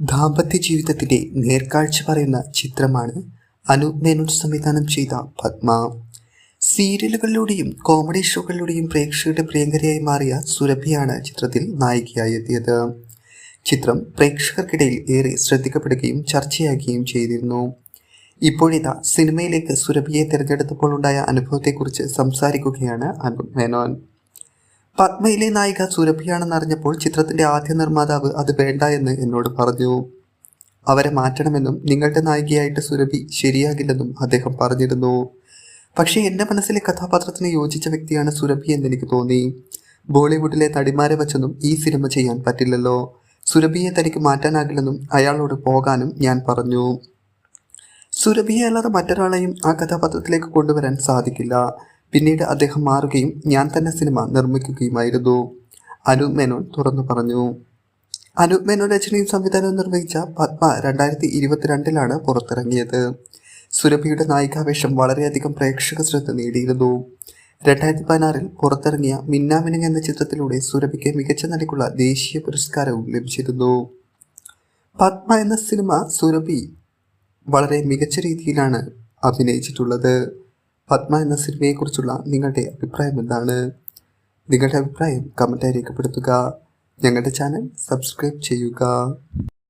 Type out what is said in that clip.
ദാമ്പത്യ ജീവിതത്തിന്റെ നേർക്കാഴ്ച പറയുന്ന ചിത്രമാണ് അനൂപ് മേനോൻ സംവിധാനം ചെയ്ത പത്മ. സീരിയലുകളിലൂടെയും കോമഡി ഷോകളിലൂടെയും പ്രേക്ഷകരുടെ പ്രിയങ്കരിയായി മാറിയ സുരഭിയാണ് ചിത്രത്തിൽ നായികയായി എത്തിയത്. ചിത്രം പ്രേക്ഷകർക്കിടയിൽ ഏറെ ശ്രദ്ധിക്കപ്പെടുകയും ചർച്ചയാകുകയും ചെയ്തിരുന്നു. ഇപ്പോഴിതാ സിനിമയിലേക്ക് സുരഭിയെ തിരഞ്ഞെടുത്തപ്പോൾ ഉണ്ടായ അനുഭവത്തെക്കുറിച്ച് സംസാരിക്കുകയാണ് അനൂപ് മേനോൻ. പത്മയിലെ നായിക സുരഭിയാണെന്നറിഞ്ഞപ്പോൾ ചിത്രത്തിന്റെ ആദ്യ നിർമ്മാതാവ് അത് വേണ്ട എന്ന് എന്നോട് പറഞ്ഞു. അവരെ മാറ്റണമെന്നും നിങ്ങളുടെ നായികയായിട്ട് സുരഭി ശരിയാകില്ലെന്നും അദ്ദേഹം പറഞ്ഞിരുന്നു. പക്ഷേ എൻ്റെ മനസ്സിലെ കഥാപാത്രത്തിന് യോജിച്ച വ്യക്തിയാണ് സുരഭി എന്നെനിക്ക് തോന്നി. ബോളിവുഡിലെ നടിമാരെ വച്ചൊന്നും ഈ സിനിമ ചെയ്യാൻ പറ്റില്ലല്ലോ. സുരഭിയെ തനിക്ക് മാറ്റാനാകില്ലെന്നും അയാളോട് പോകാനും ഞാൻ പറഞ്ഞു. സുരഭിയെ അല്ലാതെ മറ്റൊരാളെയും ആ കഥാപാത്രത്തിലേക്ക് കൊണ്ടുവരാൻ സാധിക്കില്ല. പിന്നീട് അദ്ദേഹം മാറുകയും ഞാൻ തന്നെ സിനിമ നിർമ്മിക്കുകയുമായിരുന്നു. അനൂപ് മേനോൻ തുറന്നു പറഞ്ഞു. അനൂപ് മേനോൻ രചനയും സംവിധാനവും നിർവഹിച്ച പത്മ 2022 പുറത്തിറങ്ങിയത്. സുരഭിയുടെ നായികാവേഷം വളരെയധികം പ്രേക്ഷക ശ്രദ്ധ നേടിയിരുന്നു. 2016 പുറത്തിറങ്ങിയ മിന്നാമിനുങ്ങ് എന്ന ചിത്രത്തിലൂടെ സുരഭിക്ക് മികച്ച നടിക്കുള്ള ദേശീയ പുരസ്കാരവും ലഭിച്ചിരുന്നു. പത്മ എന്ന സിനിമ സുരഭി വളരെ മികച്ച രീതിയിലാണ് അഭിനയിച്ചിട്ടുള്ളത്. പത്മ എന്ന സിനിമയെക്കുറിച്ചുള്ള നിങ്ങളുടെ അഭിപ്രായം എന്താണ്? നിങ്ങളുടെ അഭിപ്രായം കമൻറ്റായി രേഖപ്പെടുത്തുക. ഞങ്ങളുടെ ചാനൽ സബ്സ്ക്രൈബ് ചെയ്യുക.